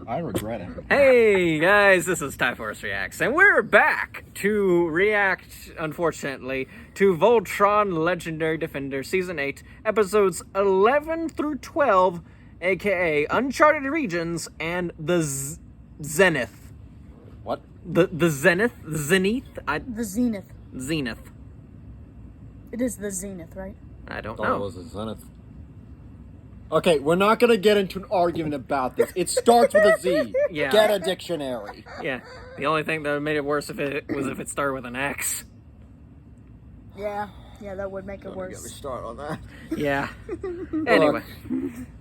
I regret it. Hey guys, this is Typhorus Reacts, and we're back to react, unfortunately, to Voltron Legendary Defender Season 8, Episodes 11 through 12, aka Uncharted Regions, and the Zenith. What? The Zenith? The Zenith? The Zenith. Zenith. It is the Zenith, right? I don't Thought know. it was a Zenith. Okay, we're not gonna get into an argument about this. It starts with a Z. Yeah. Get a dictionary. Yeah. The only thing that made it worse if it started with an X. Yeah, that would make it Don't get me worse. started on that. Yeah. Anyway.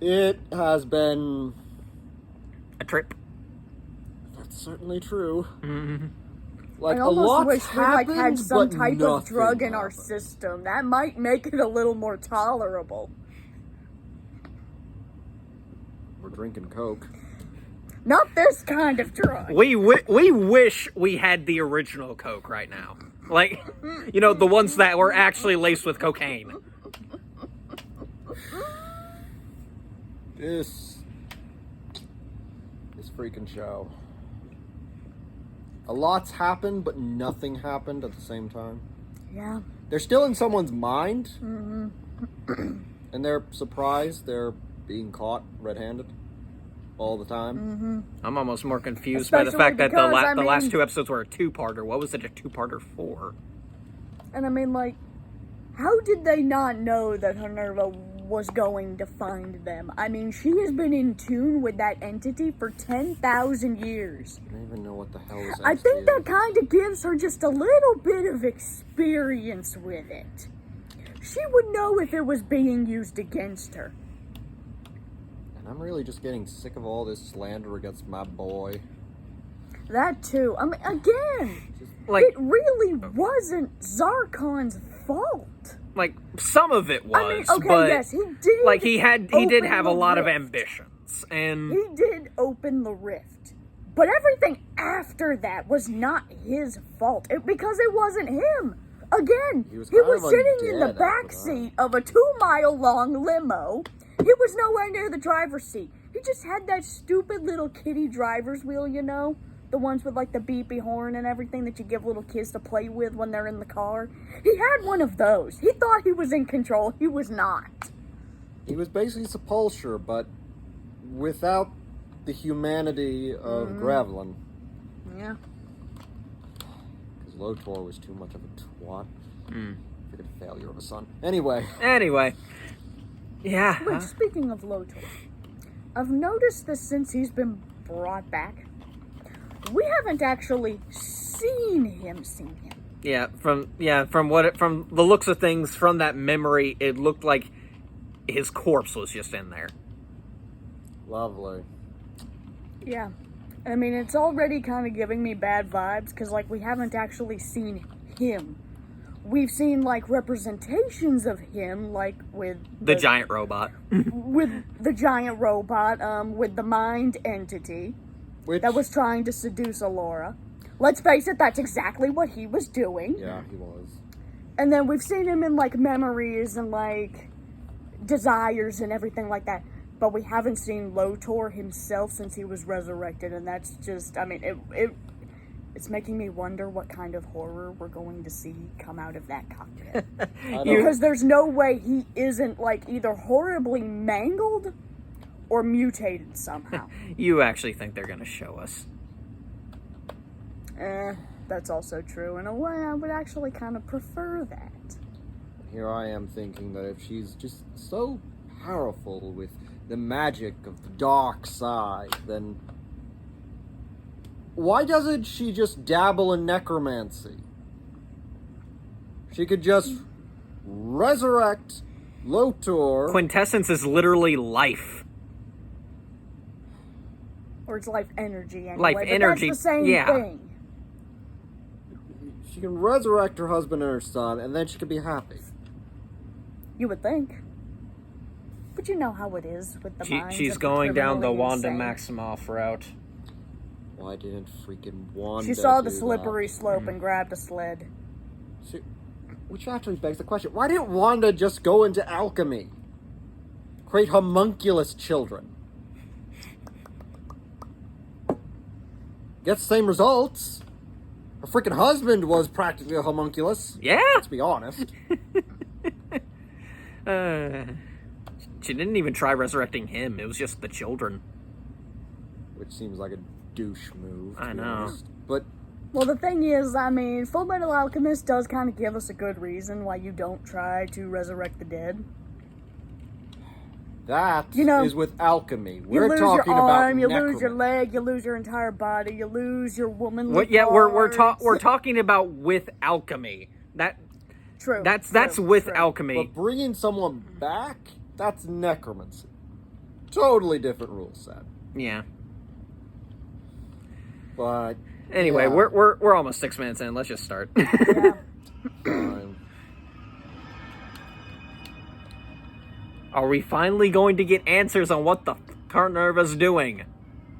It has been... A trip. That's certainly true. Mm-hmm. Like, I a almost lot wish we had some but type of drug in our happened. system. That might make it a little more tolerable. We're drinking Coke. Not this kind of drug. We wish we had the original Coke right now. Like, you know, the ones that were actually laced with cocaine. This freaking show. A lot's happened, but nothing happened at the same time. Yeah. They're still in someone's mind, Mm-hmm. and they're surprised they're being caught red-handed all the time. Mm-hmm. I'm almost more confused by the Especially fact that because, the last mean, two episodes were a two-parter. What was it a two-parter for? And I mean, like, how did they not know that Minerva was going to find them? I mean, she has been in tune with that entity for 10,000 years. I don't even know what the hell is. I think that kind of gives her just a little bit of experience with it. She would know if it was being used against her. And I'm really just getting sick of all this slander against my boy. That too. I mean, again, Like, it really wasn't Zarkon's fault. like some of it was, I mean, okay, but yes, he did. like he did have a open the lot of rift. ambitions, and He did open the rift. But everything after that was not his fault. Because it wasn't him. Again, He was he was kind of sitting in the undead after back that. seat of a 2-mile-long limo. He was nowhere near the driver's seat. He just had that stupid little kiddie driver's wheel, you know? The ones with like the beepy horn and everything that you give little kids to play with when they're in the car. He had one of those. He thought he was in control. He was not. He was basically Sepulcher, but without the humanity of Gravelin. Yeah. Because Lotor was too much of a twat. Mm. Freaking failure of a son. Anyway. Yeah. Wait, speaking of Lotor, I've noticed this since he's been brought back. We haven't actually seen him. Yeah, from the looks of things, from that memory, it looked like his corpse was just in there. Lovely. Yeah. I mean, it's already kind of giving me bad vibes, because, like, we haven't actually seen him. We've seen, like, representations of him, like, with... The giant robot. with the giant robot, with the mind entity that was trying to seduce Alora. Let's face it, that's exactly what he was doing. Yeah, he was. And then we've seen him in, like, memories and, like, desires and everything like that. But we haven't seen Lotor himself since he was resurrected, and that's just, I mean, it's making me wonder what kind of horror we're going to see come out of that cockpit. Because there's no way he isn't, like, either horribly mangled or mutated somehow. You actually think they're going to show us? That's also true. In a way, I would actually kind of prefer that. Here I am thinking that if she's just so powerful with the magic of the dark side, then why doesn't she just dabble in necromancy? She could just resurrect Lotor. Quintessence is literally life. Or it's life energy anyway. Life but energy, that's the same yeah. thing. She can resurrect her husband and her son, and then she can be happy. You would think. But you know how it is with the minds She's of the going down the criminally Wanda insane. Maximoff route. Why didn't freaking Wanda She saw the do slippery that? slope and grabbed a sled. Which actually begs the question, why didn't Wanda just go into alchemy? Create homunculus children. gets the same results. Her freaking husband was practically a homunculus. Yeah. Let's be honest. She didn't even try resurrecting him. It was just the children. Which seems like a douche move. I to be know. honest. But Well, the thing is, I mean, Full Metal Alchemist does kind of give us a good reason why you don't try to resurrect the dead. that You know, is with alchemy. You We're lose talking your arm, about you lose your necromancy. leg, you lose your entire body, you lose your womanly What? Yeah, we're parts. talking about with alchemy. True. That's true, with true. alchemy. But bringing someone back, that's necromancy. Totally different rule set. Yeah. But Anyway, yeah, we're almost 6 minutes in. Let's just start. Yeah. fine. Are we finally going to get answers on what the Carnerva's doing?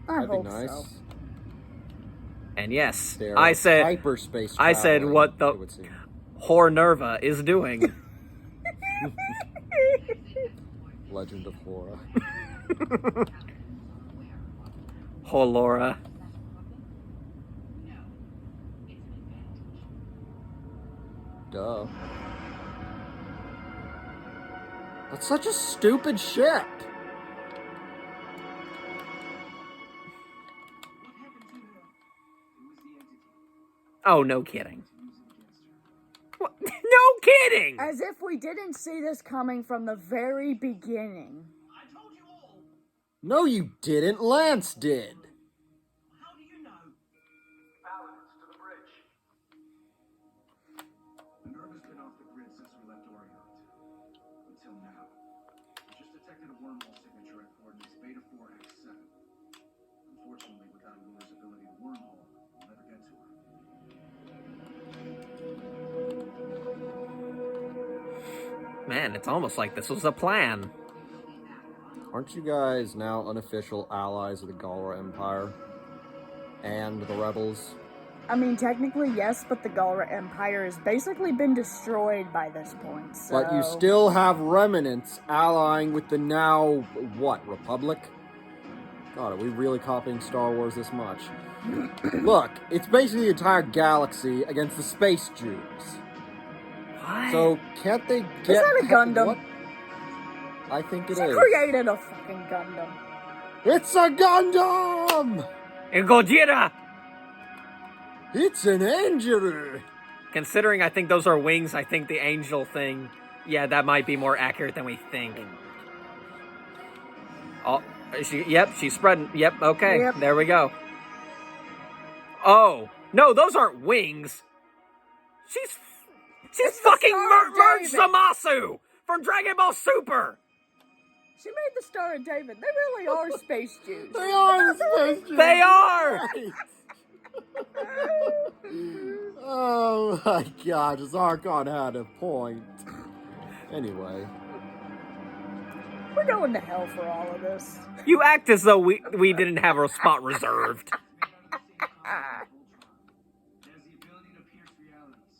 I That'd be hope nice. so. And yes, They're I said hyperspace. I said traveling, what the- it would seem. Hornerva is doing. Legend of Horror. Holora. Duh. That's such a stupid ship. Oh, no kidding. What? No kidding! As if we didn't see this coming from the very beginning. No, you didn't. Lance did. Minerva's been off the grid since we left Orient. Until now. We just detected a wormhole signature at coordinates Beta 4X7. Unfortunately, without Luna's ability to wormhole, we'll never get to her. Man, it's almost like this was a plan. Aren't you guys now unofficial allies of the Galra Empire? And the rebels? I mean, technically, yes, but the Galra Empire has basically been destroyed by this point, so... But you still have remnants allying with the now, what, Republic? God, are we really copying Star Wars this much? Look, it's basically the entire galaxy against the space Jews. What? So, can't they get... that a Gundam? What? I think it She is. created a fucking Gundam. It's a Gundam! And Gojira! It's an angel! Considering I think those are wings, I think the angel thing, yeah, that might be more accurate than we think. Oh, she's spreading. Yep, okay, Yep. There we go. Oh, no, those aren't wings. She's It's the fucking Star of merged David. Zamasu from Dragon Ball Super! She made the Star of David. They really are space Jews. They are the space Jews! They are! Oh my god, Zarkon had a point. Anyway. We're going to hell for all of this. You act as though we didn't have a spot reserved. It has the ability to pierce realities.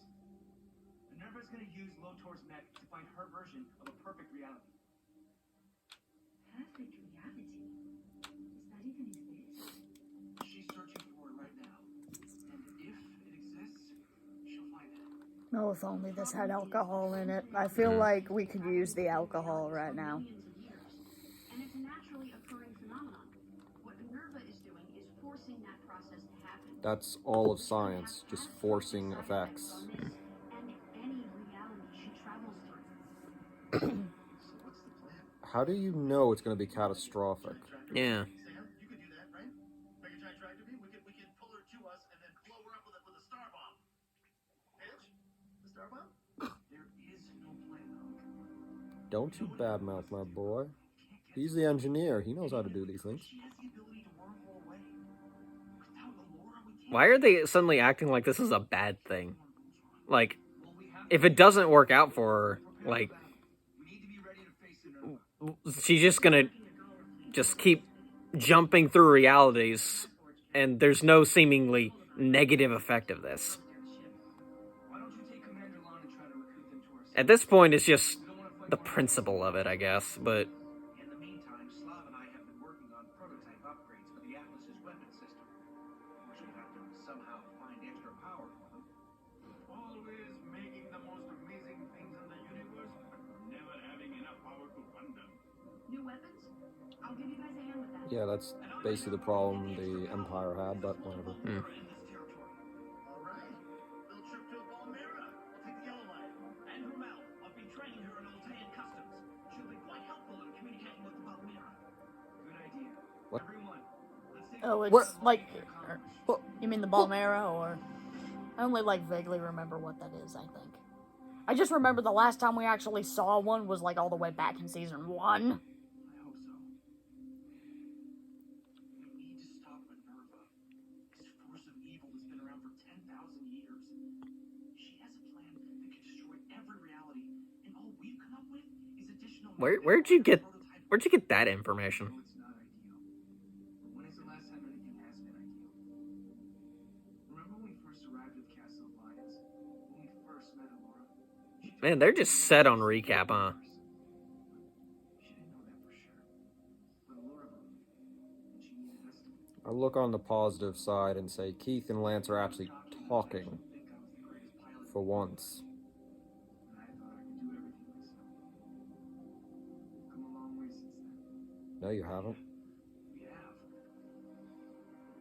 Minerva's gonna use Lotor's mech to find her version of a perfect reality. Perfect reality? Does that even exist? She's searching for it right now. And if it exists, she'll find it. Oh, if only this had alcohol in it. I feel like we could use the alcohol right now. And it's a naturally occurring phenomenon. What Minerva is doing is forcing that process to happen. That's all of science, just forcing effects. And any reality she travels through. So what's the plan? How do you know it's going to be catastrophic? Yeah. Sam, you could do that, right? Make a giant tractor beam. We could pull her to us and then blow her up with a star bomb. Bitch, the star bomb? There is no plan, Unc. Don't you badmouth my boy. He's the engineer. He knows how to do these things. She has the ability to wormhole away. Without Alora, we can't. Why are they suddenly acting like this is a bad thing? Like, if it doesn't work out for her, like, We need to be ready to face Minerva. she's just gonna just keep jumping through realities, and there's no seemingly negative effect of this. Why don't you take Commander Lon and try to recruit them to our side? At this point, it's just the principle of it, I guess, but In the meantime, Slav and I have been working on prototype upgrades for the Atlas's weapon system. We're you'll have to somehow find extra power for them. Always making the most amazing things in the universe, but never having enough power to fund them. New weapons? I'll give you guys a hand with that. Yeah, that's basically the problem the Empire had, but whatever. In this territory. All right. Little trip to Balmera. I'll take the yellow line. And Rumel. I'll be training her in Altean customs. She'll be quite helpful in communicating with the Balmera. Good idea. What? Everyone, let's take Oh, it's What? like, What? you mean the Balmera, or? I only like vaguely remember what that is, I think. I just remember the last time we actually saw one was like all the way back in season 1. I hope so. We need to stop Minerva. This force of evil has been around for 10,000 years. She has a plan that can destroy every reality, and all we've come up with is additional. Where'd you get that information? It's not ideal. But when is the last time anything has been ideal? Remember when we first arrived at the Castle of Lions? When we first met Alora? Man, they're just set on recap, huh? She didn't know that for sure. But Alora believed, and she needed us to. I'll look on the positive side and say Keith and Lance are actually talking Think I was the greatest pilot. for once. And I thought I could do everything myself. We've come a long way since then. No, you haven't. We have.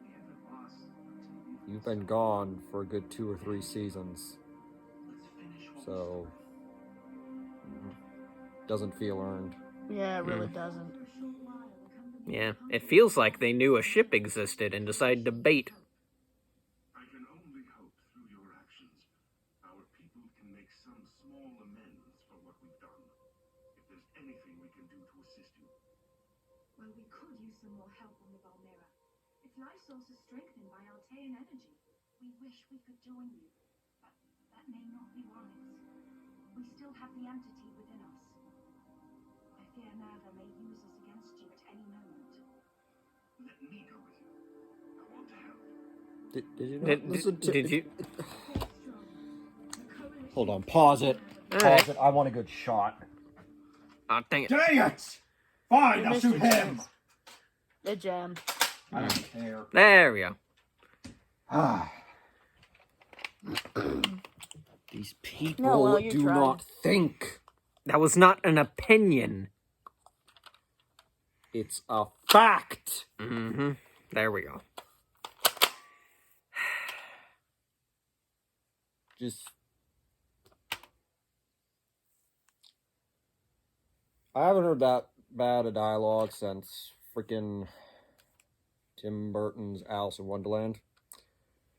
We haven't lost until we've You've been gone for a good 2 or 3 seasons, Let's finish what so doesn't feel earned. Yeah, it really doesn't. For a short while, the company Yeah, it feels like they knew a ship existed and decided to bait. I can only hope through your actions, our people can make some small amends for what we've done. If there's anything we can do to assist you. Well, we could use some more help on the Balmera. Its life source is strengthened by Altean energy. We wish we could join you, but that may not be wise. We still have the entity within us. I fear Nerva may use us against you at any moment. Let me go with you. I want to help. Did you not listen to... Did you? Stay strong. The coalition Hold on, pause it. Pause it. I want a good shot. Oh, dang it. Dang it! Fine, You I'll missed shoot your him! chance. It jammed. I don't care. There we go. Ah. These people No, well, you do tried. not think. That was not an opinion. It's a fact. Mm-hmm. There we go. Just... I haven't heard that bad a dialogue since freaking Tim Burton's Alice in Wonderland,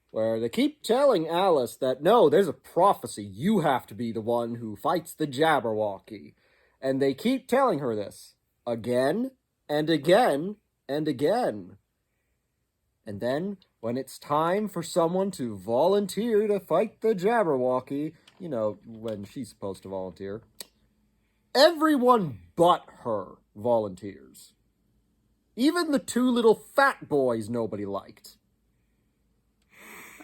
where they keep telling Alice that, no, there's a prophecy. You have to be the one who fights the Jabberwocky. And they keep telling her this again and again and again. And then, when it's time for someone to volunteer to fight the Jabberwocky, you know, when she's supposed to volunteer, everyone but her volunteers. Even the 2 little fat boys nobody liked.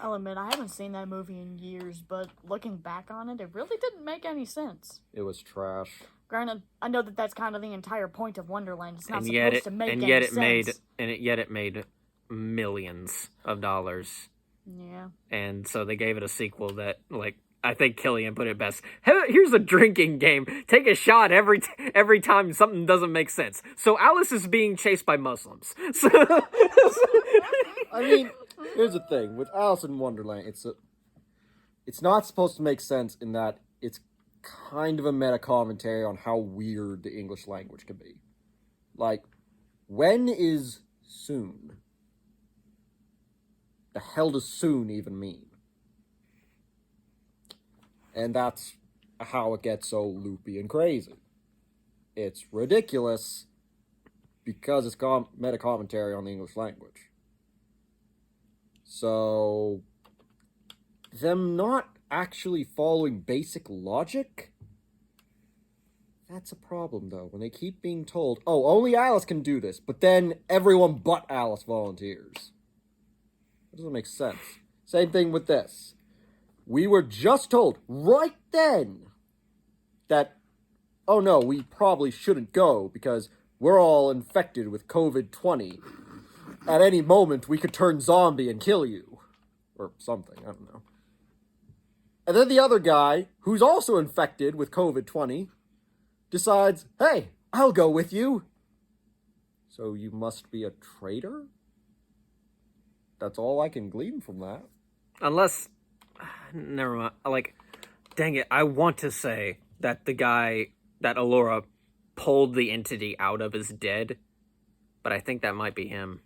I'll admit, I haven't seen that movie in years, but looking back on it, it really didn't make any sense. It was trash. Granted, I know that that's kind of the entire point of Wonderland. It's not And supposed yet to make and any yet it sense. made millions of dollars. Yeah. And so they gave it a sequel that, like, I think Killian put it best. Here's a drinking game. Take a shot every time something doesn't make sense. So Alice is being chased by Muslims. So I mean, here's the thing. With Alice in Wonderland, it's not supposed to make sense in that it's kind of a meta commentary on how weird the English language can be. Like, when is soon? The hell does soon even mean? And that's how it gets so loopy and crazy. It's ridiculous because it's meta commentary on the English language. So, them not actually following basic logic? That's a problem, though, when they keep being told, oh, only Alice can do this, but then everyone but Alice volunteers. That doesn't make sense. Same thing with this. We were just told right then that, oh no, we probably shouldn't go because we're all infected with COVID-20. at any moment we could turn zombie and kill you. Or something, I don't know. And then the other guy, who's also infected with COVID-20, decides, hey, I'll go with you. So you must be a traitor? That's all I can glean from that. Unless, never mind. Like, dang it, I want to say that the guy, that Allura pulled the entity out of is dead, but I think that might be him.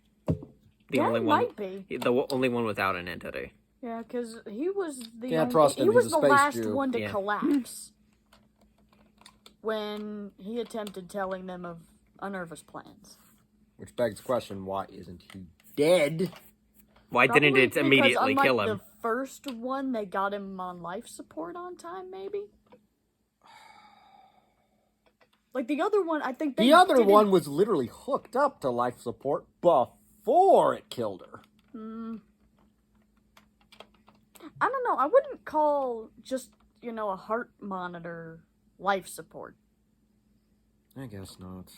The only one, might be. The only one without an entity. Yeah, because he was the Can't trust him, he he's was a the space last Jew. one to Yeah. collapse when he attempted telling them of Unnerva's plans. Which begs the question, why isn't he dead? Why didn't Probably it because immediately unlike kill him? the first one, they got him on life support on time, maybe? Like the other one, I think they The other didn't- one was literally hooked up to life support before it killed her. I don't know. I wouldn't call just, a heart monitor life support. I guess not.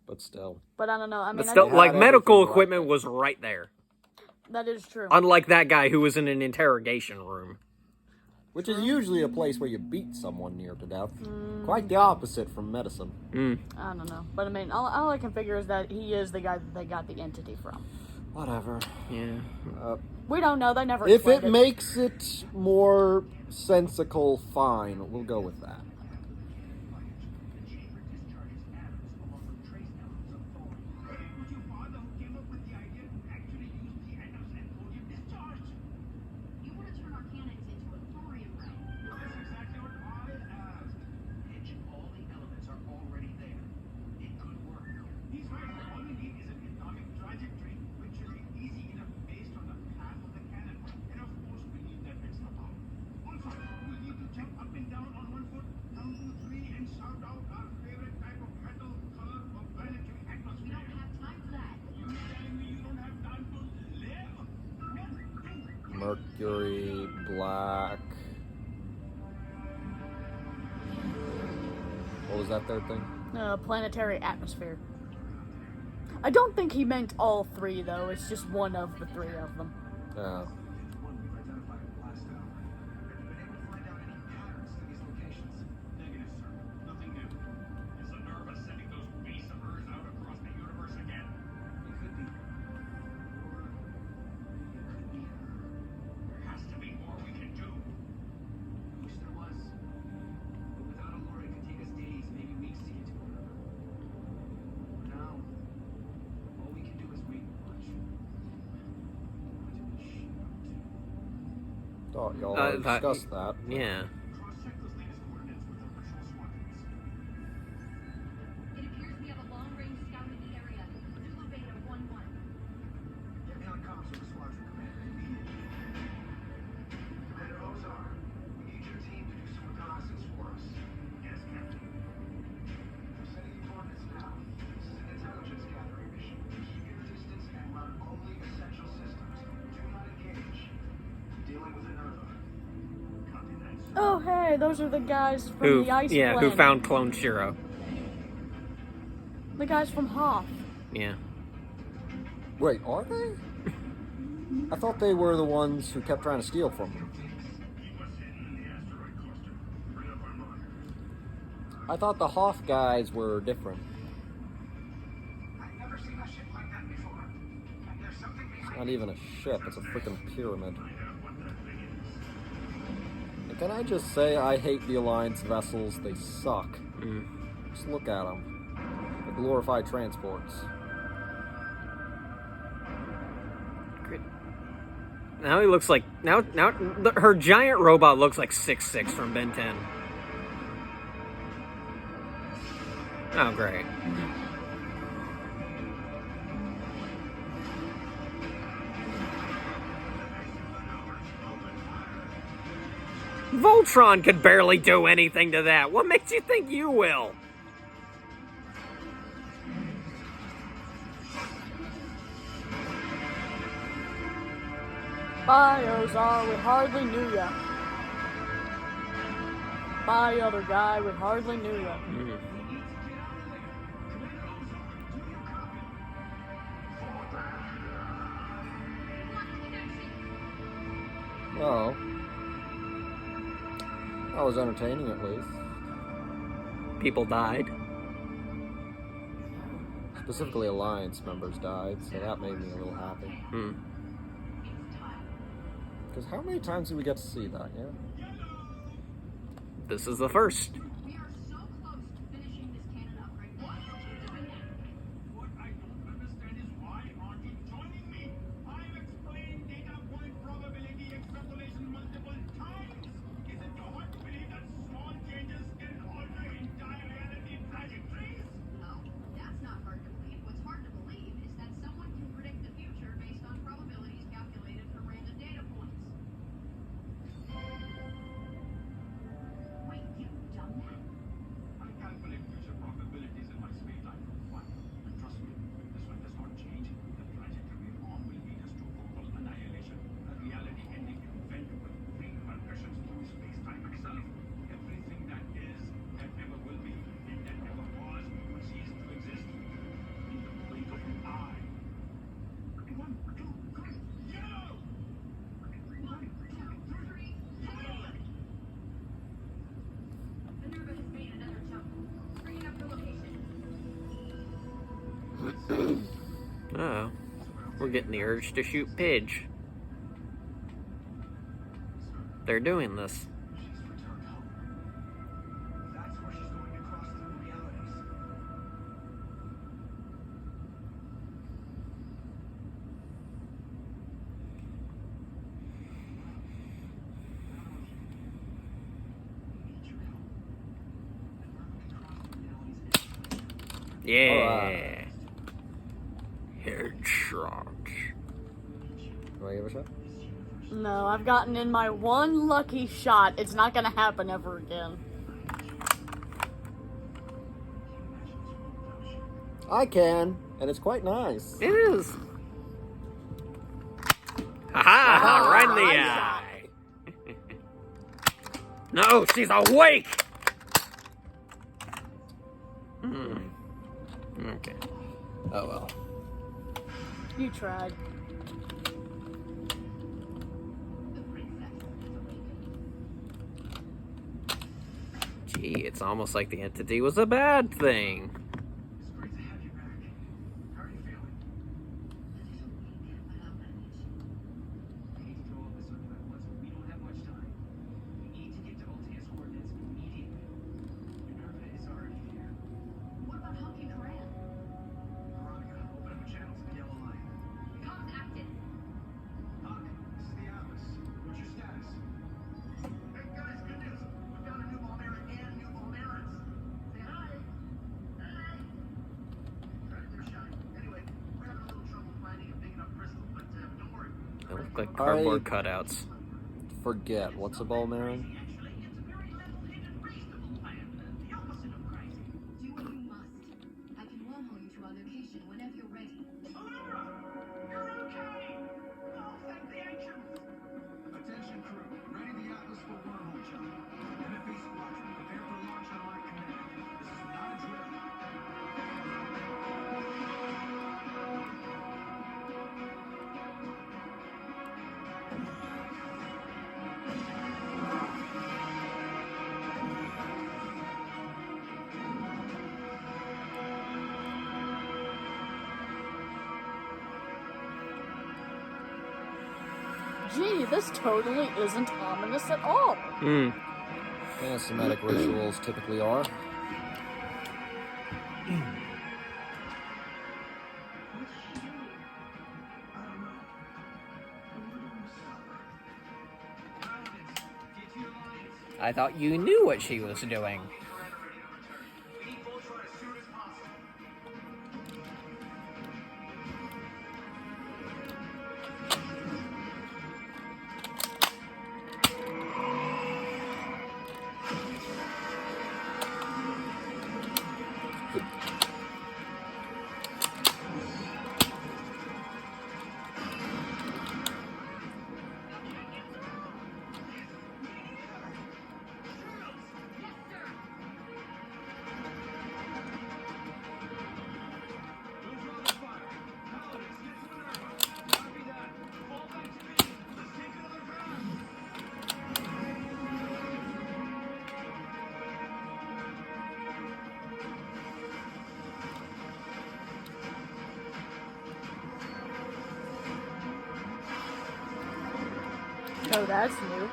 But still. But I don't know. I mean, But I still, think had like, medical everything right equipment there. was right there. that is true. Unlike that guy who was in an interrogation room. Which is usually a place where you beat someone near to death. Quite the opposite from medicine. I don't know. But I mean, all I can figure is that he is the guy that they got the entity from. Whatever. Yeah. We don't know. They never If explained it makes it more sensical, fine. We'll go with that. You want to turn our cannons into a thorium ray. That's exactly what I asked. Mitch, all the elements are already there. It could work. He's right. All we need is an atomic trajectory, which should be easy enough based on the path of the cannon. And of course, we need that extra power. Also, we need to jump up and down on one foot, count to 3, and shout out our favorite type of metal, color, or planetary We atmosphere. don't have time for that. You telling me you don't have time to live? Mercury, black. What was that third thing? planetary atmosphere. I don't think he meant all three, though. It's just one of the three of them. Yeah. One we've identified last hour. Have you been able to find out any patterns to these locations? Negative, sir. Nothing new. Is Unnerva sending those beasts of hers out across the universe again? It could be. Or it could be her. There has to be more we can do. I wish there was. But without Allura, it could take us days, maybe weeks to get to Unnerva. For now, all we can do is wait and watch. Thought y'all Uh, already that- discussed that. Yeah. Cross-check those latest coordinates with our patrol squadrons. It appears we have a long-range scout in the area. Zulu Beta 1-1. Get me on comms with the squadron commander immediately. Commander Ozar, we need your team to do some reconnaissance for us. Yes, Captain. I'm sending you coordinates now. This is an intelligence gathering mission. Keep your distance and run only essential systems. Do not engage. Dealing with Unnerva. Copy that, sir. Oh, hey, those are the guys from Who? the ice Yeah. Who planet. found Clone Shiro? The guys from Hoth. Yeah. Wait, are they? I thought they were the ones who kept trying to steal from them. Keep us hidden in the asteroid cluster. Bring up our monitor. I thought the Hoth guys were different. I've never seen a ship like that before. And there's something It's behind not even a ship, it's a freaking pyramid. And can I just say, I hate the Alliance vessels, they suck. Just look at them. They're glorified transports. Now he looks like her giant robot looks like 6'6" from Ben 10. Oh great. Voltron could barely do anything to that. What makes you think you will? Bye, Ozar, we hardly knew ya. Bye, other guy, we hardly knew ya. Oh. That was entertaining, at least. People died. Specifically, Alliance members died, so that made me a little happy. Hmm. Because how many times do we get to see that, yeah? This is the first. We are so close to finishing this cannon upgrade. Why don't you do it now? What I don't understand is why aren't you joining me? I've explained data point probability extrapolation multiple times. Is it too hard to believe that small changes can alter entire reality trajectories? No, that's not hard to believe. What's hard to believe is that someone can predict the future based on probabilities calculated from random data points. Wait, you've done that? I calculate future probabilities in my space-time for fun. And trust me, this one does not change. The trajectory we're on will lead us to total annihilation. A reality-ending event with repercussions through space-time itself. Everything that is, that ever will be, and that ever was, will cease to exist. In the blink of an eye. 1, 2, 3, yellow! 1, 2, 3, yellow! Minerva has made another jump. Bringing up the location. Oh. We're getting the urge to shoot Pidge. They're doing this. She's returned home. That's where she's going to cross through realities. Need your help. Yeah. Headshot. Do I give it a shot? No, I've gotten in my one lucky shot. It's not gonna happen ever again. I can, and it's quite nice. It is. Ha! Right in the eye. No, she's awake. Hmm. Okay. Oh well. You tried. The princess is awakened. Gee, it's almost like the entity was a bad thing. It's great to have you back. How are you feeling? A little weak, but I'll manage. I hate to throw all this on you at once, but we don't have much time. We need to get to Altea's coordinates immediately. Minerva is already here. What about Honky Koran? Veronica, open up a channel to the Yellow Line. Comms active. Huck, this is the Atlas. What's your status? Hey guys, good news. We found a new Volmera and new Volmerans. Say hi. Hi. Credit their shine. Anyway, we're having a little trouble finding a big enough crystal, but don't worry. They look like cardboard cutouts. Forget, what's a Balmarin? Actually, it's a very level-headed, reasonable plan. The opposite of crazy. Do what you must. I can wormhole you to our location whenever you're ready. Alora, you're okay. Oh, thank the ancients. Attention crew, ready the Atlas for wormhole jump. MFA squadron, prepare for launch on my command. This is not a drill. Gee, this totally isn't ominous at all. Hmm. Yeah, Semitic rituals typically are. I thought you knew what she was doing. We need Voltron as soon as possible. Yes, sir. Oh, that's new.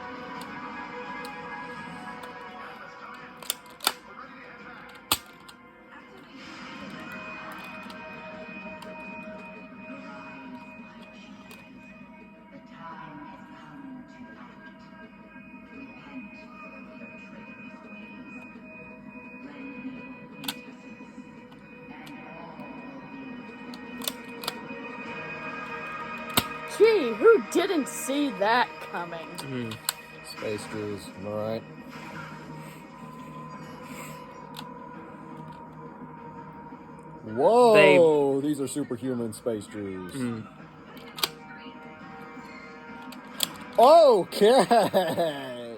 Gee, who didn't see that coming? Space Jews, am I right? Whoa! These are superhuman space Jews. Okay!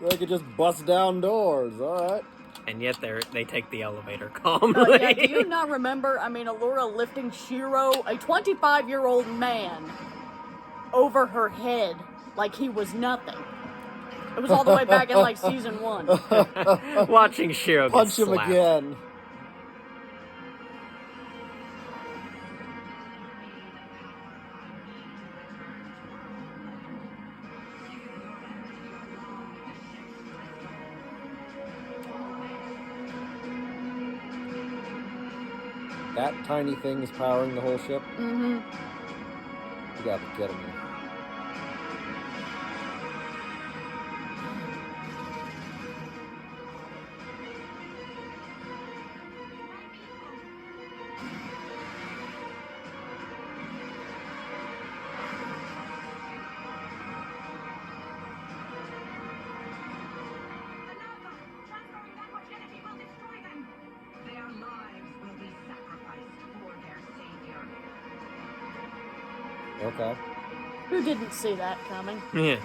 They could just bust down doors, alright. And yet they take the elevator calmly. Yeah, do you not remember, Allura lifting Shiro, a 25-year-old man, over her head like he was nothing? It was all the way back in, like, season 1. Watching Shiro get Punch him slapped. again. That tiny thing is powering the whole ship? Mm-hmm. You gotta be kidding me. Transferring that much energy will destroy them. Their lives will be sacrificed for their savior. Okay. Who didn't see that coming? Yeah.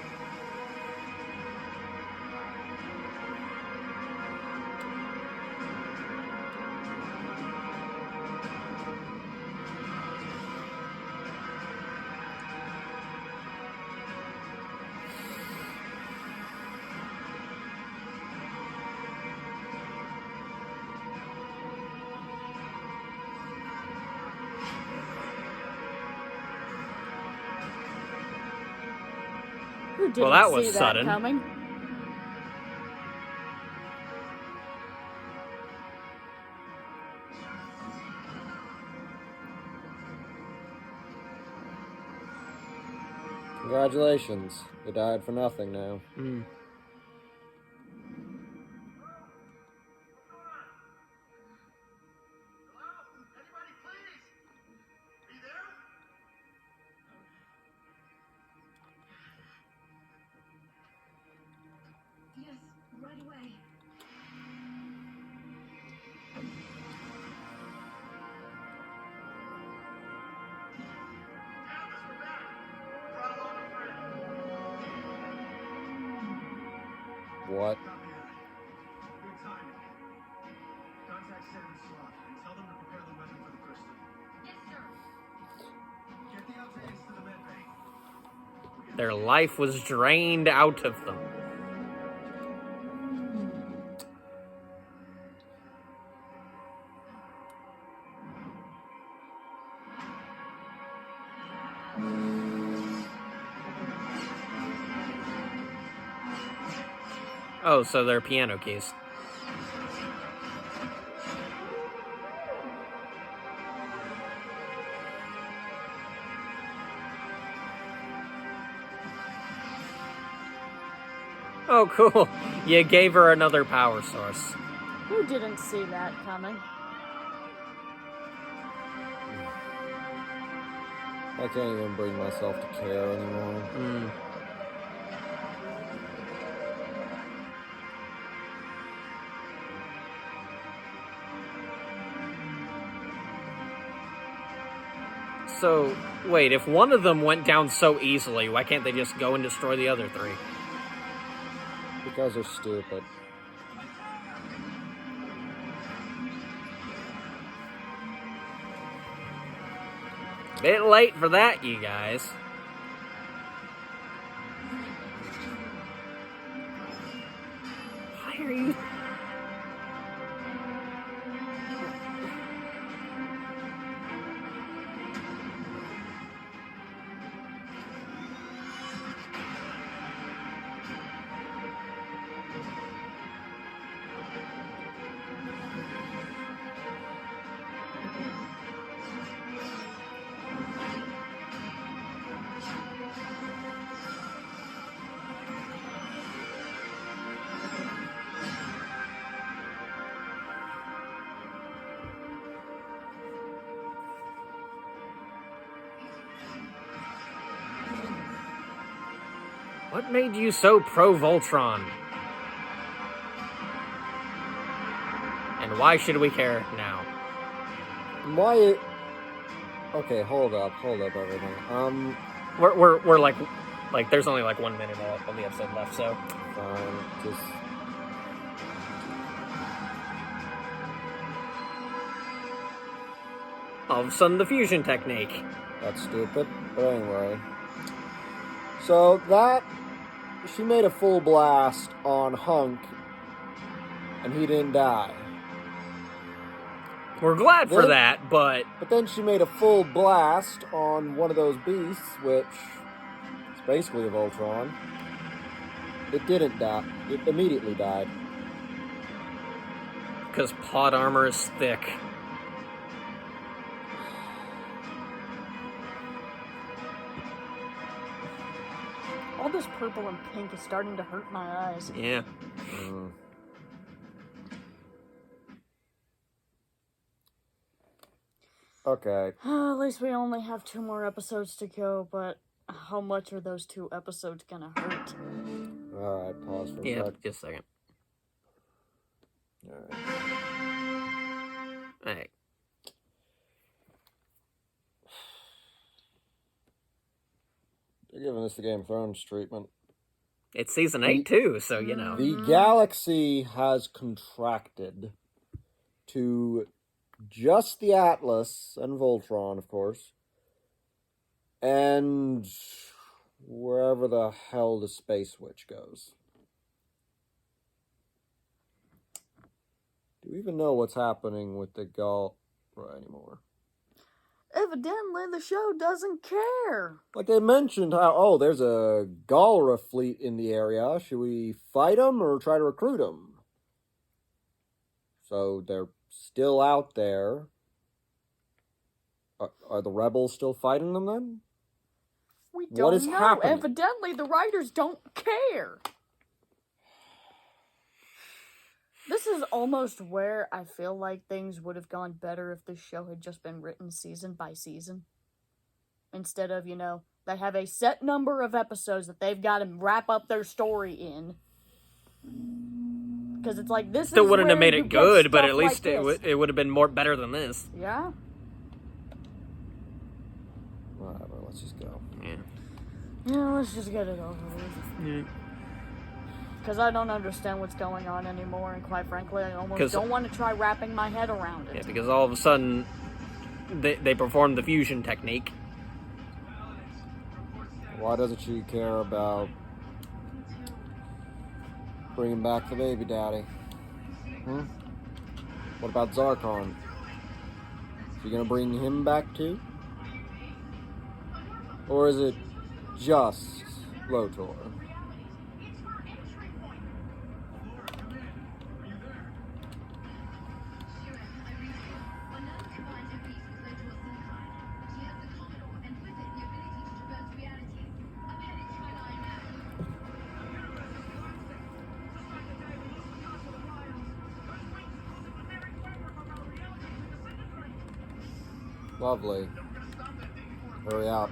Who didn't Well, that was see sudden. that coming? Congratulations. You died for nothing now. Anybody, please? Are you there? Yes, right away. Alice, we're back. Brought along a friend. What? Copy that. Good timing. Contact Sam and Slot and tell them to prepare the weapon for the crystal. Yes, sir. Get the outtakes to the med bay. Their life was drained out of them. Oh, so they're piano keys. Oh, cool. You gave her another power source. Who didn't see that coming? I can't even bring myself to care anymore. So, wait, if one of them went down so easily, why can't they just go and destroy the other three? Because they're stupid. Bit late for that, you guys. Why are you... What made you so pro-Voltron? And why should we care now? Why? Okay, hold up, everything. We're like there's only like 1 minute of the episode left, so Just all of a sudden the fusion technique. that's stupid. But anyway, so that she made a full blast on Hunk, and he didn't die. We're glad for Then- that, but But then she made a full blast on one of those beasts, which is basically a Voltron. It didn't die. It immediately died. because plot armor is thick. All this purple and pink is starting to hurt my eyes. Yeah. Okay. At least we only have 2 more episodes to go, but how much are those 2 episodes gonna hurt? Alright, pause for a Yeah, sec. just a second. Alright. Hey. They're giving us the Game of Thrones treatment. It's season 8 too, so you know. The galaxy has contracted to just the Atlas and Voltron, of course, and wherever the hell the Space Witch goes. Do we even know what's happening with the Galra anymore? Evidently, the show doesn't care. Like they mentioned how, there's a Galra fleet in the area. Should we fight them or try to recruit them? So they're still out there. Are the rebels still fighting them then? We What don't is know. happening? Evidently, the writers don't care. This is almost where I feel like things would have gone better if this show had just been written season by season. Instead of, they have a set number of episodes that they've got to wrap up their story in. Because it's like, this Still is wouldn't have where made you it get good, but stuff at least like this. it would have been more better than this. Yeah? Whatever, let's just go. Yeah. Yeah, let's just get it over with. Yeah. Because I don't understand what's going on anymore, and quite frankly, I almost don't want to try wrapping my head around it. Yeah, because all of a sudden they performed the fusion technique. Why doesn't she care about bringing back the baby daddy? What about Zarkon? Is she gonna bring him back too? Or is it just Lotor? Lovely. Hurry up.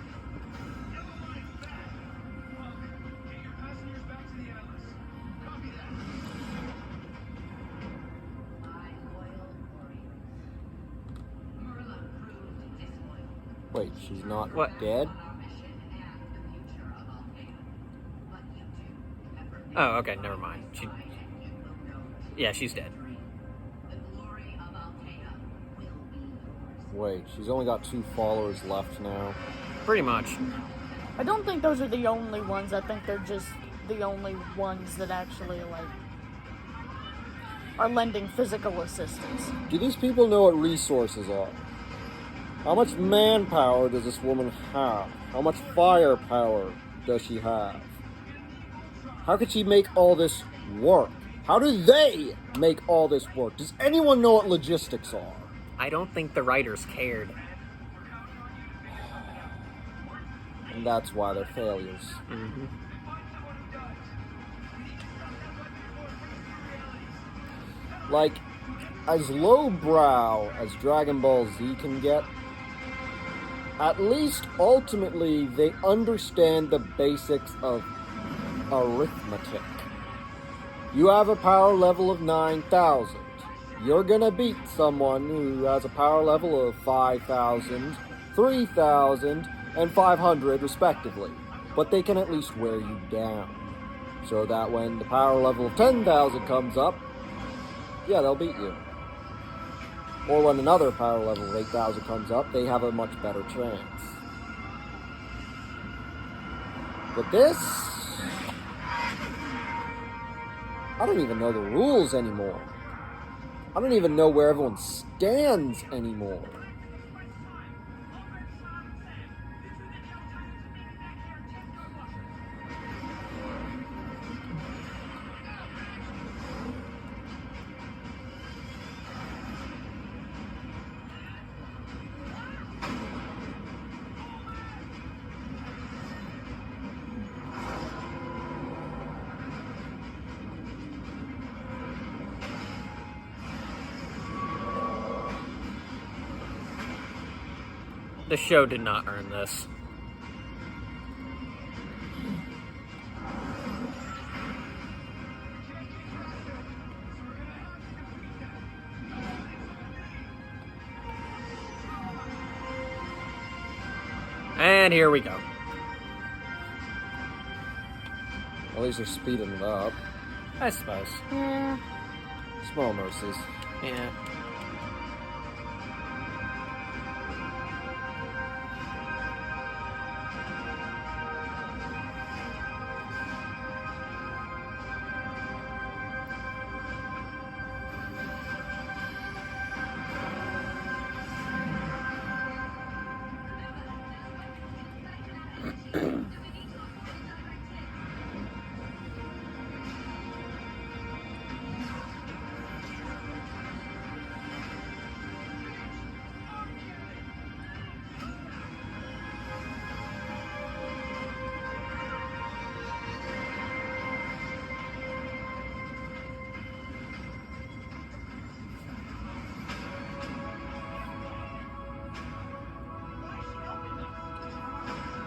Wait, she's not dead? Oh, okay, never mind. She's dead. Wait, she's only got 2 followers left now. Pretty much. I don't think those are the only ones. I think they're just the only ones that actually, are lending physical assistance. Do these people know what resources are? How much manpower does this woman have? How much firepower does she have? How could she make all this work? How do they make all this work? Does anyone know what logistics are? I don't think the writers cared. And that's why they're failures. Mm-hmm. Like, as lowbrow as Dragon Ball Z can get, at least ultimately they understand the basics of arithmetic. You have a power level of 9,000. You're gonna beat someone who has a power level of 5,000, 3,000, and 500 respectively. But they can at least wear you down. So that when the power level of 10,000 comes up, yeah, they'll beat you. Or when another power level of 8,000 comes up, they have a much better chance. But this... I don't even know the rules anymore. I don't even know where everyone stands anymore. The show did not earn this. And here we go. At least they're speeding it up. I suppose. Yeah. Small mercies. Yeah.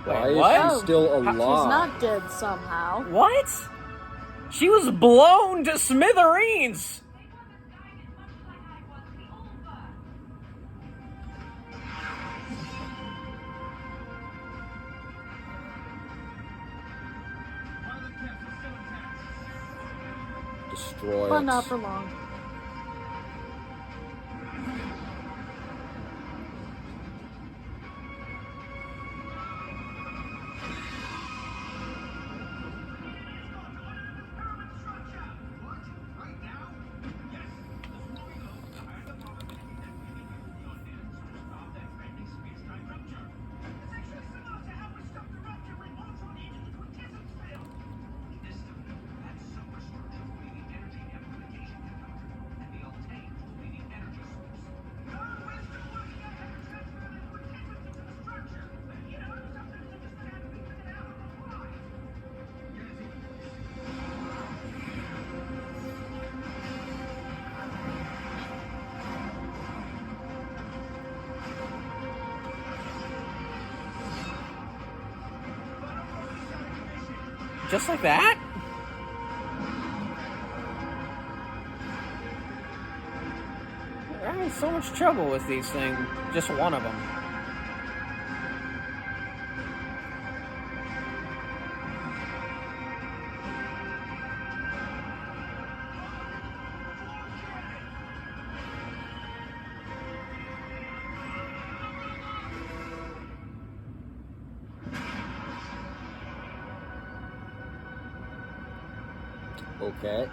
Why Wait, is what? she still alive? She's not dead somehow. What? She was blown to smithereens! Destroy But it. not for long. Just like that? They're having so much trouble with these things. Just one of them. Okay.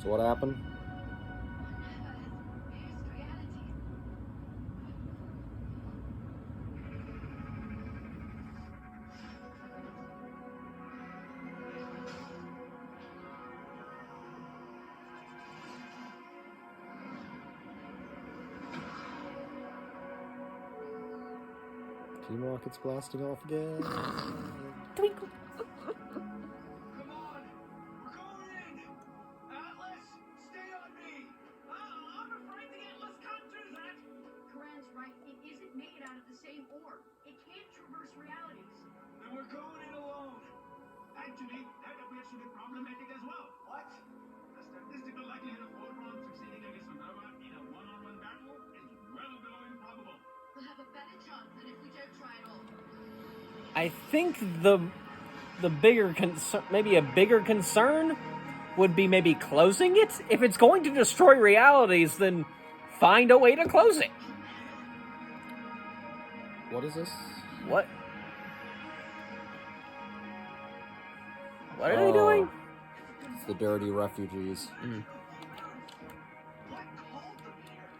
So what happened? Team Rocket's blasting off again. Twinkle. Come on! We're going in! Atlas, stay on me! I'm afraid the same orb. It can't traverse realities. Then we're going in alone. Actually, that appears to be problematic as well. What? The statistical likelihood of Voltron succeeding against a Nova in a one-on-one battle is well below improbable. We'll have a better chance than if we don't try at all. I think the bigger concern, maybe a bigger concern, would be maybe closing it. If it's going to destroy realities, then find a way to close it. What is this? What? What are they doing? It's the dirty refugees. What called them here?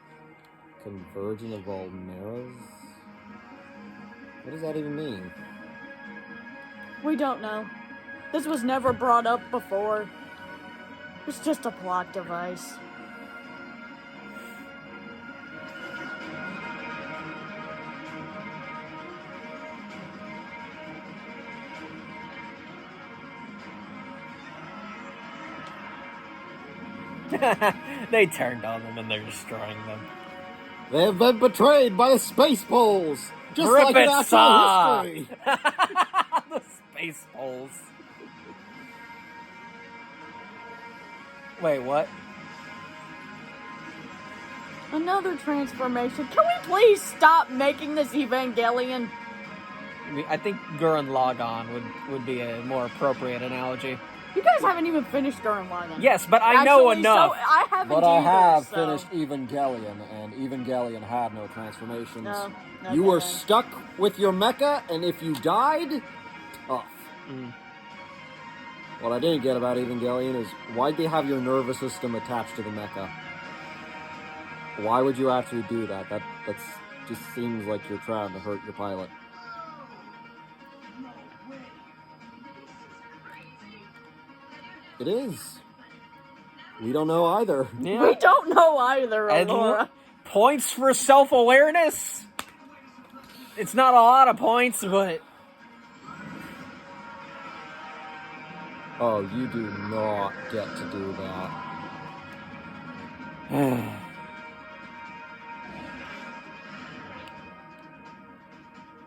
Converging of Volmeras? What does that even mean? We don't know. This was never brought up before. It's just a plot device. They turned on them and they're destroying them. They have been betrayed by the Space Poles! Just Rip like it, in actual Saw! history! The space holes. Wait, what? Another transformation. Can we please stop making this Evangelion? I think Gurren Lagann would be a more appropriate analogy. You guys haven't even finished Gurren Lagann. Yes, but I know Actually, enough. So I haven't But I either, have so- finished Evangelion, and Evangelion had no transformations. No, You were okay. stuck with your mecha, and if you died, tough. What I didn't get about Evangelion is, why'd they have your nervous system attached to the mecha? Why would you actually do that? That's just seems like you're trying to hurt your pilot. No way. It is. We don't know either. Yeah. We don't know either, And Aurora. points for self-awareness? It's not a lot of points, but... Oh, you do not get to do that.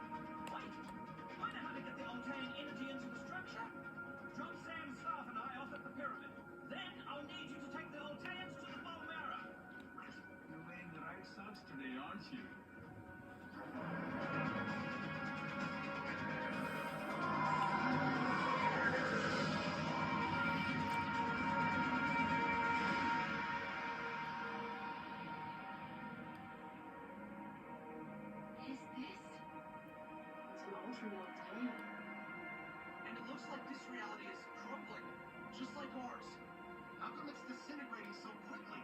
I know how to get the Altair energy into the structure. Drop Sam, Staff, and I off at the pyramid. Then I'll need you to take the Altairans to the Volmera. You're wearing the right socks today, aren't you? Is this? It's an alternate Altair. And it looks like this reality is crumbling, just like ours. How come it's disintegrating so quickly?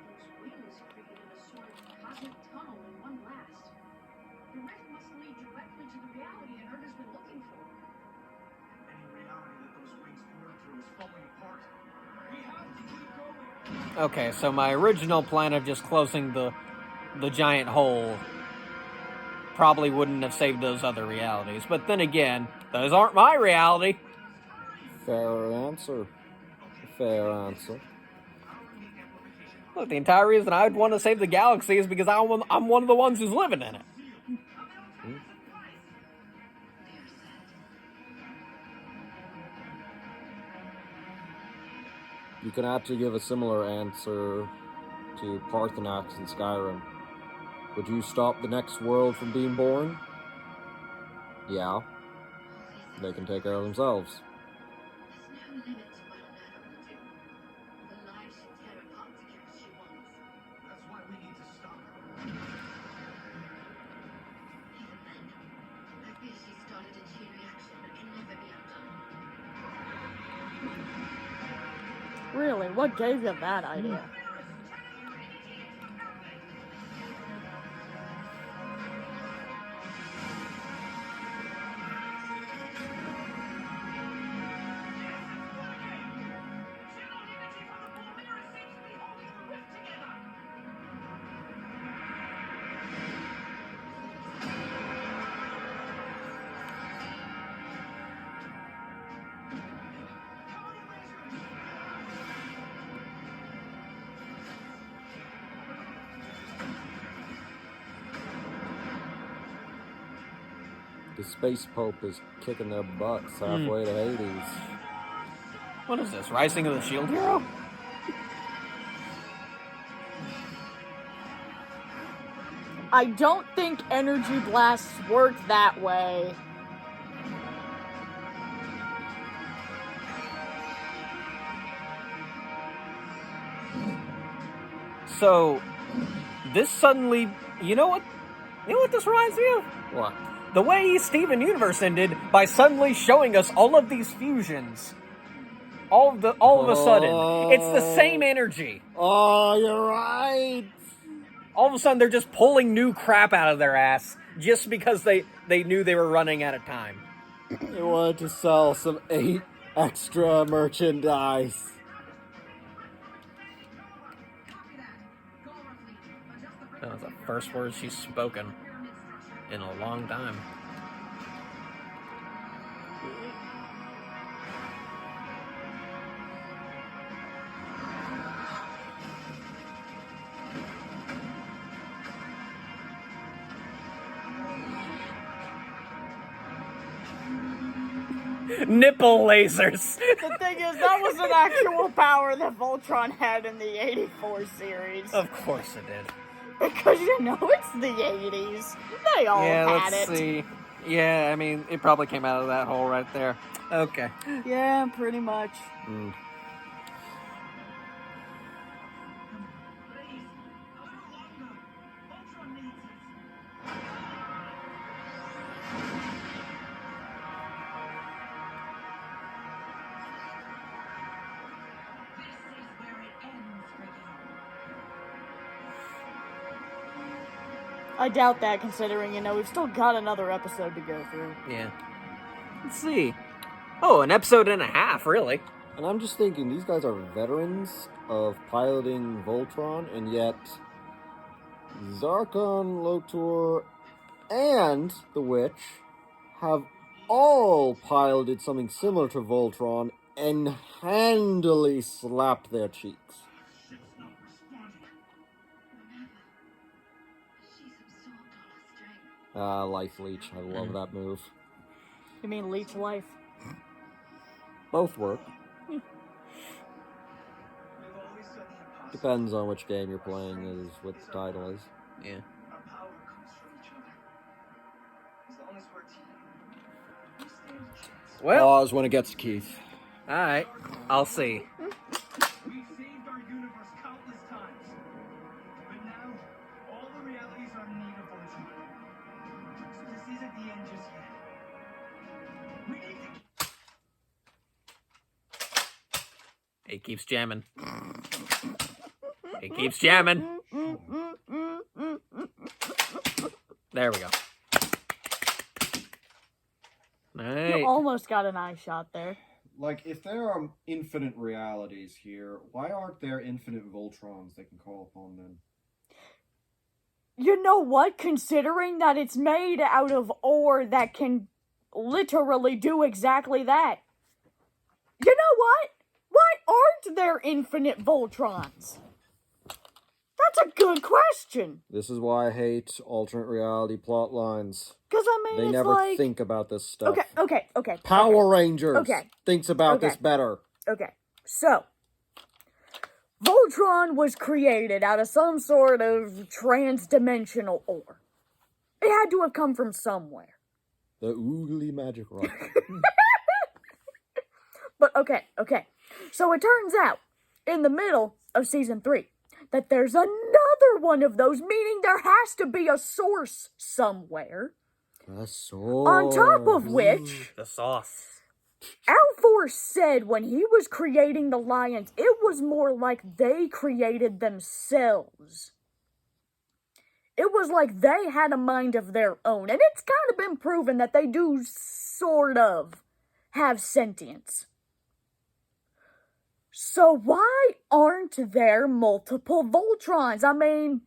Those wings created a sort of cosmic tunnel in one blast. The rift must lead directly to the reality Energer's been looking for. Any reality that those wings burn through is falling apart. We have to keep going. Okay, so my original plan of just closing the giant hole probably wouldn't have saved those other realities. But then again, those aren't my reality. Fair answer. Fair answer. Look, the entire reason I'd want to save the galaxy is because I'm one of the ones who's living in it. You can actually give a similar answer to Parthenax in Skyrim. Would you stop the next world from being born? Yeah. They can take care of themselves. There's no limit to what Energer will do. The lives she'll tear apart to get what she wants. That's why we need to stop her. Even then, I fear she started a chain reaction that can never be undone. Really, what gave you that idea? The Space Pope is kicking their butts halfway to Hades. What is this? Rising of the Shield Hero? I don't think energy blasts work that way. So, this suddenly, you know what this reminds me of? What? The way Steven Universe ended by suddenly showing us all of these fusions. All of a sudden. It's the same energy. Oh, you're right! All of a sudden, they're just pulling new crap out of their ass just because they knew they were running out of time. They wanted to sell some 8 extra merchandise. That was the first word she's spoken in a long time. Nipple lasers. The thing is, that was an actual power that Voltron had in the 84 series. Of course it did. Because, you know, it's the 80s. They all had let's it. see. Yeah, I mean, it probably came out of that hole right there. Okay. Yeah, pretty much. Mm. Please, a little longer. Voltron needs it. This is where it ends for you. I doubt that, considering, you know, we've still got another episode to go through. Yeah. Let's see. Oh, an episode and a half, really. And I'm just thinking, these guys are veterans of piloting Voltron, and yet Zarkon, Lotor, and the Witch have all piloted something similar to Voltron and handily slapped their cheeks. Ship's not responding. She's absorbed all our strength. Life Leech. I love that move. You mean leech life? Both work. We've always said the impossible. Depends on which game you're playing, is what the title is. Yeah. Our power comes from each other. As long as we're a team, we stand a chance. Well, Pause when it gets to Keith. alright. I'll see. We've saved our universe countless times. But now, all the realities are in need of Voltron. So this isn't the end just yet. We need to It keeps jamming. It keeps jamming. There we go. Alright. You almost got an eye shot there. Like, if there are infinite realities here, why aren't there infinite Voltrons they can call upon then? You know what? Considering that it's made out of ore that can literally do exactly that. You know what? Why aren't there infinite Voltrons? That's a good question. This is why I hate alternate reality plot lines. Because, I mean, They it's never like... think about this stuff. Okay. Power Rangers Okay. thinks about Okay. this better. Okay, so Voltron was created out of some sort of trans-dimensional ore. It had to have come from somewhere. The oogly magic rock. But okay. So it turns out, in the middle of season 3, that there's another one of those, meaning there has to be a source somewhere. A source. On top of which, The sauce. Alfor said when he was creating the Lions, it was more like they created themselves. It was like they had a mind of their own. And it's kind of been proven that they do sort of have sentience. So why aren't there multiple Voltrons? I mean,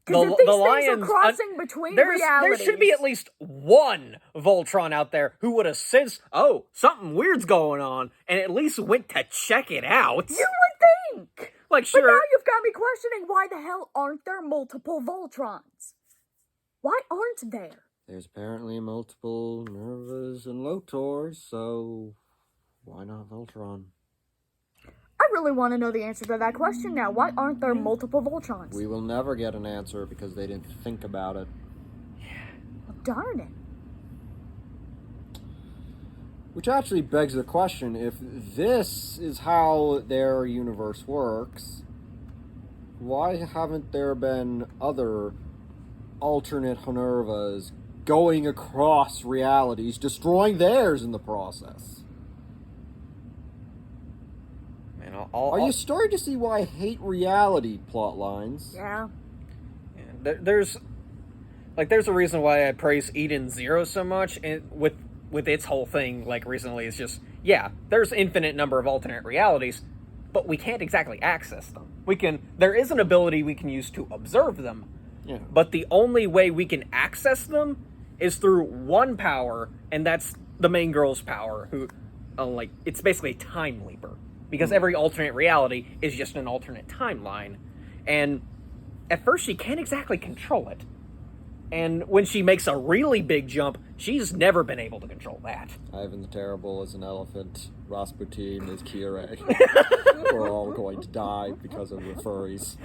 because if these things Lions, are crossing between there realities... should be at least one Voltron out there who would have sensed, oh, something weird's going on, and at least went to check it out. You would think! Like, But sure. now you've got me questioning, why the hell aren't there multiple Voltrons? Why aren't there? There's apparently multiple Nervas and Lotors, so why not Voltron? I really want to know the answer to that question now. Why aren't there multiple Voltrons? We will never get an answer because they didn't think about it. Well, darn it. Which actually begs the question, if this is how their universe works, why haven't there been other alternate Honervas going across realities, destroying theirs in the process? Are you starting to see why I hate reality plot lines? Yeah. There's a reason why I praise Eden Zero so much, and with its whole thing, like, recently, is just, yeah, there's infinite number of alternate realities, but we can't exactly access them. There is an ability we can use to observe them, Yeah. but the only way we can access them is through one power, and that's the main girl's power, who, it's basically a time leaper. Because every alternate reality is just an alternate timeline. And at first she can't exactly control it. And when she makes a really big jump, she's never been able to control that. Ivan the Terrible is an elephant. Rasputin is Kira. We're all going to die because of the furries.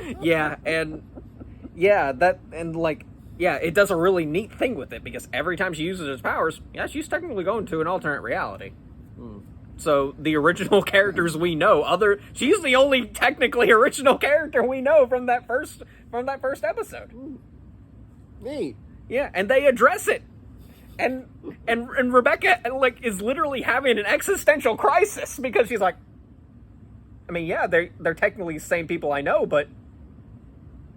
Yeah, it does a really neat thing with it, because every time she uses its powers, yeah, she's technically going to an alternate reality. So the original characters we know, she's the only technically original character we know from that first episode. Neat. Yeah, and they address it. And Rebecca, is literally having an existential crisis, because she's like, I mean, yeah, they're technically the same people I know, but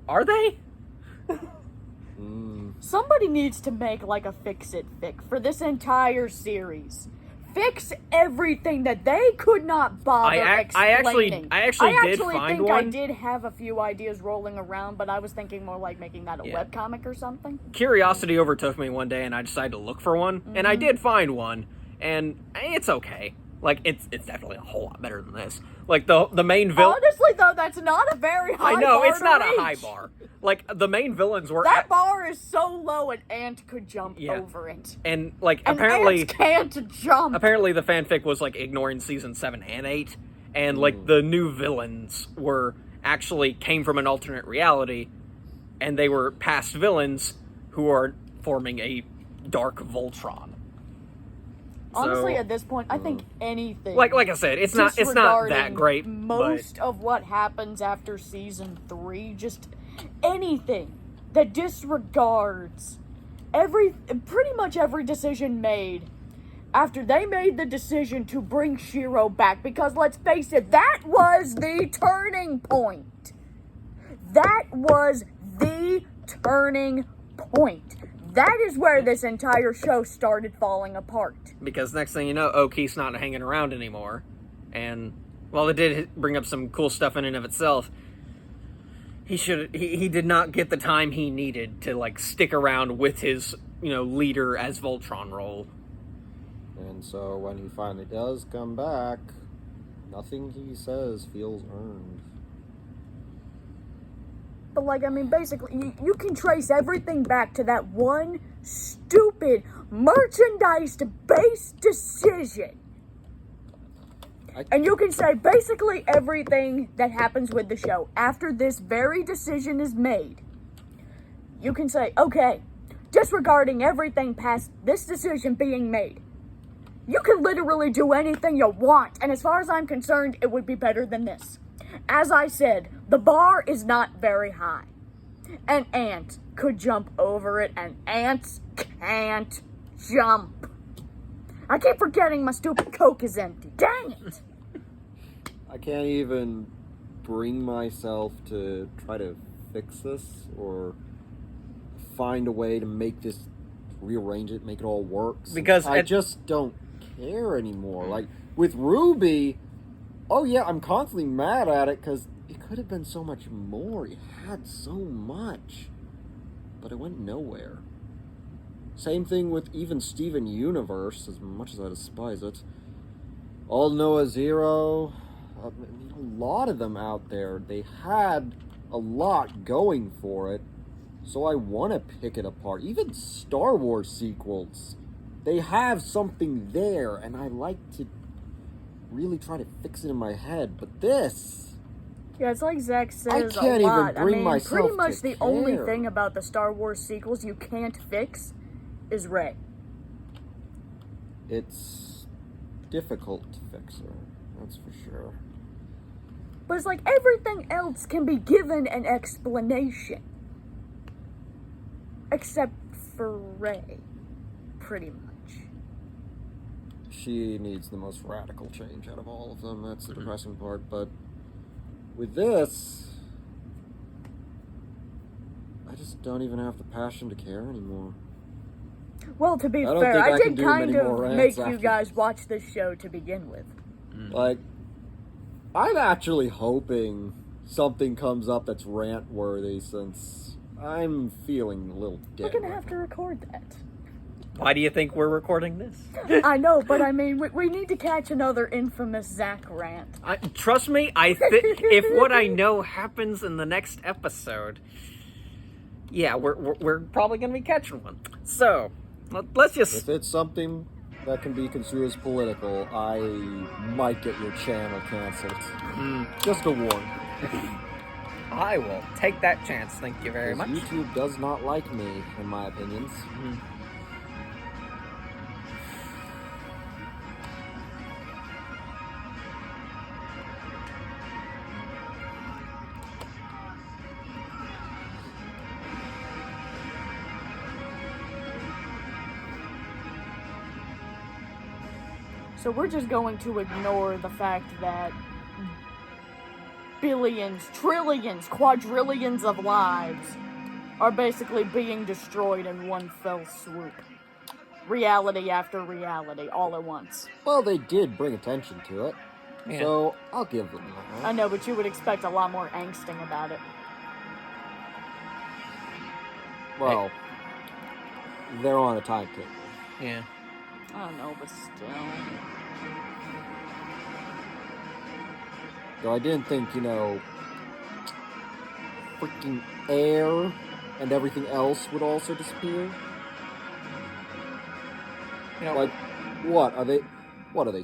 are they? Somebody needs to make a fix-it fic for this entire series. Fix everything that they could not bother explaining. I actually did find think one. I did have a few ideas rolling around, but I was thinking more like making that a webcomic or something. Curiosity overtook me one day, and I decided to look for one, and I did find one, and it's okay. It's definitely a whole lot better than this. The main villain. Honestly, though, that's not a very high bar. I know, it's not reach. A high bar. The main villains were... That bar is so low an ant could jump over it. And, And apparently... ants can't jump. Apparently the fanfic was, ignoring season 7 and 8. And, the new villains came from an alternate reality. And they were past villains who are forming a dark Voltron. Honestly, at this point, I think anything. Like I said, it's not that great. Most of what happens after season 3, just anything that disregards pretty much every decision made after they made the decision to bring Shiro back. Because let's face it, that was the turning point. That was the turning point. That is where this entire show started falling apart. Because next thing you know, Oki's not hanging around anymore. And while it did bring up some cool stuff in and of itself, he did not get the time he needed to, stick around with his, leader as Voltron role. And so when he finally does come back, nothing he says feels earned. But, basically, you can trace everything back to that one stupid, merchandise-based decision. And you can say basically everything that happens with the show after this very decision is made. You can say, okay, disregarding everything past this decision being made, you can literally do anything you want. And as far as I'm concerned, it would be better than this. As I said, the bar is not very high. An ant could jump over it, and ants can't jump. I keep forgetting my stupid Coke is empty. Dang it! I can't even bring myself to try to fix this or find a way to rearrange it, make it all work. Because I just don't care anymore. With Ruby... Oh yeah, I'm constantly mad at it because it could have been so much more. It had so much. But it went nowhere. Same thing with even Steven Universe, as much as I despise it. All Noah Zero, a lot of them out there, they had a lot going for it. So I want to pick it apart. Even Star Wars sequels, they have something there, and I like to really try to fix it in my head. But this... Yeah, it's like Zach says can't a even lot. bring I mean, myself pretty much to the only care. thing about the Star Wars sequels you can't fix is Rey. It's difficult to fix her, that's for sure. But it's like everything else can be given an explanation. Except for Rey, pretty much. She needs the most radical change out of all of them. That's the depressing part. But with this, I just don't even have the passion to care anymore. Well, to be I don't fair, think I I can did do kind many more of rants make you after guys this. watch this show to begin with. Like, I'm actually hoping something comes up that's rant-worthy, since I'm feeling a little dead. We're gonna right have to now. record that. Why do you think we're recording this? I know, but I mean, we need to catch another infamous Zach rant. Trust me, if what I know happens in the next episode, yeah, we're probably gonna be catching one. So let's just. If it's something that can be construed as political, I might get your channel canceled. Just a warning. I will take that chance. Thank you very much. Because YouTube does not like me, in my opinions. So we're just going to ignore the fact that billions, trillions, quadrillions of lives are basically being destroyed in one fell swoop. Reality after reality, all at once. Well, they did bring attention to it, Yeah. so I'll give them that. I know, but you would expect a lot more angsting about it. Well, they're on a timetable. Yeah. I don't know, but still. Though I didn't think, freaking air and everything else would also disappear. You know, Like, what? Are they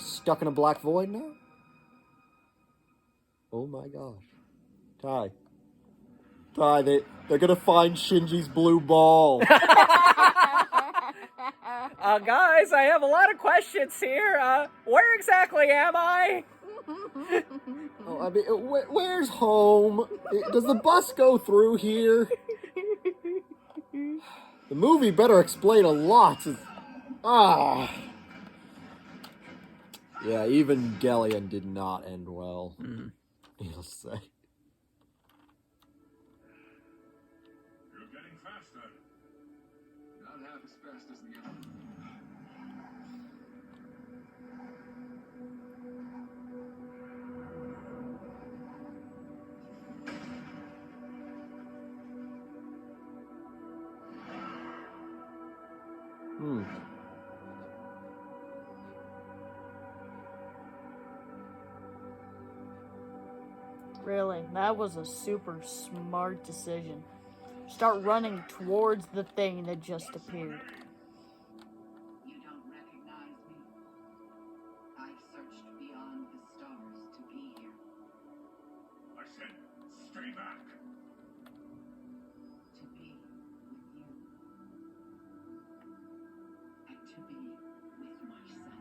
stuck in a black void now? Oh my gosh. Ty, they're gonna find Shinji's blue ball. guys, I have a lot of questions here. Where exactly am I? Oh, I mean, where's home? Does the bus go through here? The movie better explain a lot. Yeah, even Galleon did not end well. Needless to say. You're getting faster. Not half as fast as the other. Really, that was a super smart decision. Start running towards the thing that just appeared. You don't recognize me. I've searched beyond the stars to be here. I said, stay back. To be with you. And to be with my son.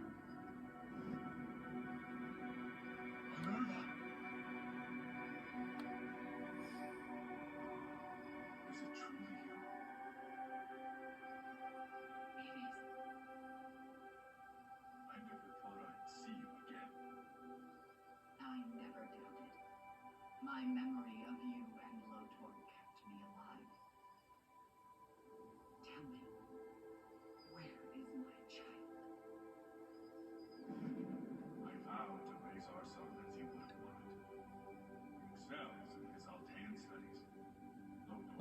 Minerva. Is it truly you? It is. I never thought I'd see you again. I never doubted. My memory of you and Lotor kept me alive. Tell me, where is my child? I vowed to raise our son as you would have wanted. He excels in his Altean studies.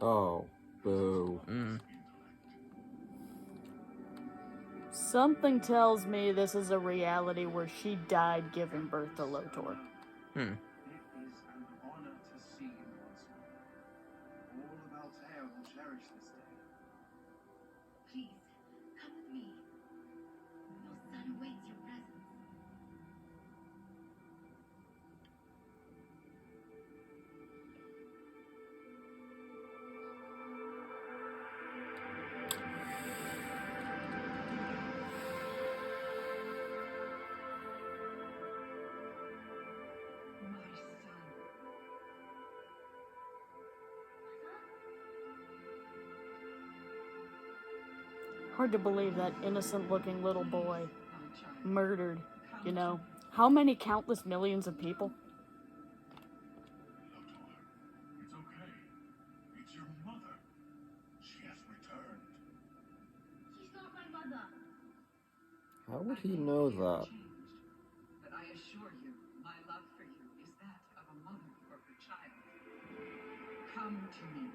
Oh, boo. Intellect. Something tells me this is a reality where she died giving birth to Lotor. It is an honor to see you once more. All of Altea will cherish this day. Please, come with me. Your son awaits your presence. My son. Hard to believe that innocent-looking little boy My child. murdered, Come you to know, me. how many countless millions of people? Lotor, it's okay. It's your mother. She has returned. She's not my mother. How would he know that? Changed, but I assure you, my love for you is that of a mother for her child. Come to me.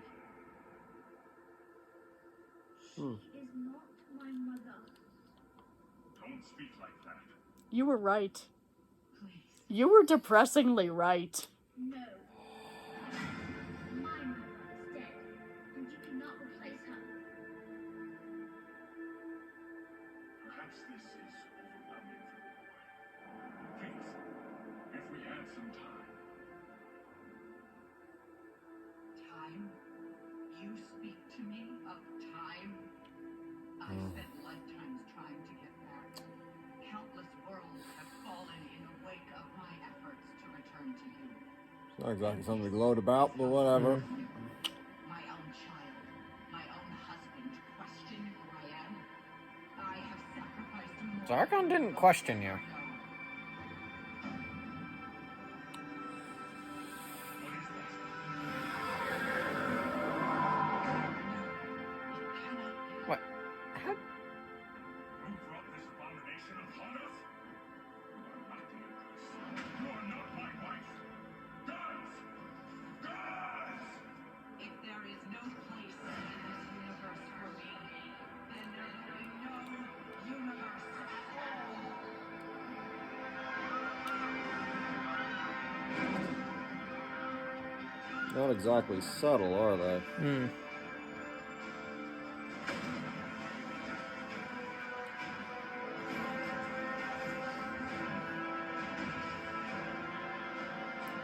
She is not my mother. Don't speak like that. You were right. Please. You were depressingly right. No. My mother is dead, and you cannot replace her. Perhaps this is overwhelming for the boy. Please, if we had some time. Time? You speak to me of time? I spent lifetimes trying to get back. Countless worlds have fallen in the wake of my efforts to return to you. It's not exactly something to gloat about, but whatever. My own child, my own husband question who I am. I have sacrificed more. Zarkon didn't question you. What is this? What? How? Who brought this abomination upon us? You are not the Empress. You are not my wife. Guards! Guards! If there is no place in this universe for me, then there will be no universe at all. Not exactly subtle, are they? Hmm.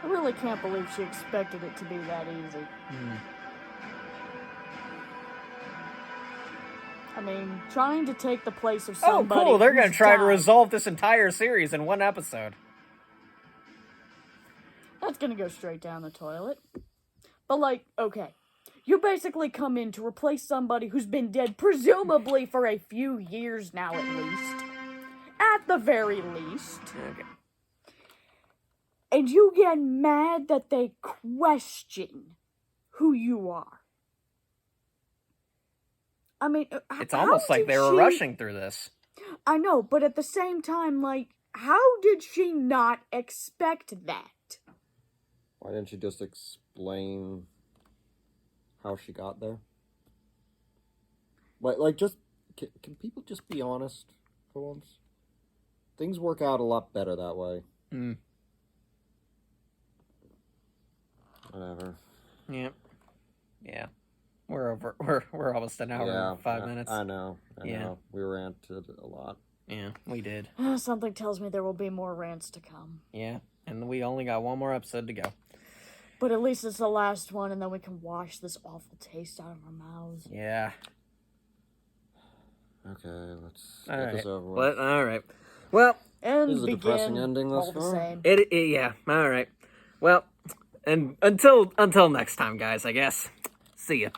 I really can't believe she expected it to be that easy. I mean, trying to take the place of Oh, somebody. cool. They're going to who's try to died. resolve this entire series in one episode. That's gonna go straight down the toilet. But, like, okay. You basically come in to replace somebody who's been dead, presumably for a few years now at least. At the very least. Okay. And you get mad that they question who you are. I mean, It's almost like they were rushing through this. I know, but at the same time, like, how did she not expect that? Why didn't you just explain how she got there? Like just can people just be honest for once? Things work out a lot better that way. Whatever. Yep. Yeah. We're over. We're almost an hour and 5 minutes. I know. I Yeah. know. We ranted a lot. Yeah, we did. Something tells me there will be more rants to come. Yeah, and we only got one more episode to go. But at least it's the last one, and then we can wash this awful taste out of our mouths. Yeah. Okay, let's All get right. this over with. All right. Well, And This is a begin depressing ending thus all the far. same. yeah. All right. Well, and until next time, guys. I guess. See ya.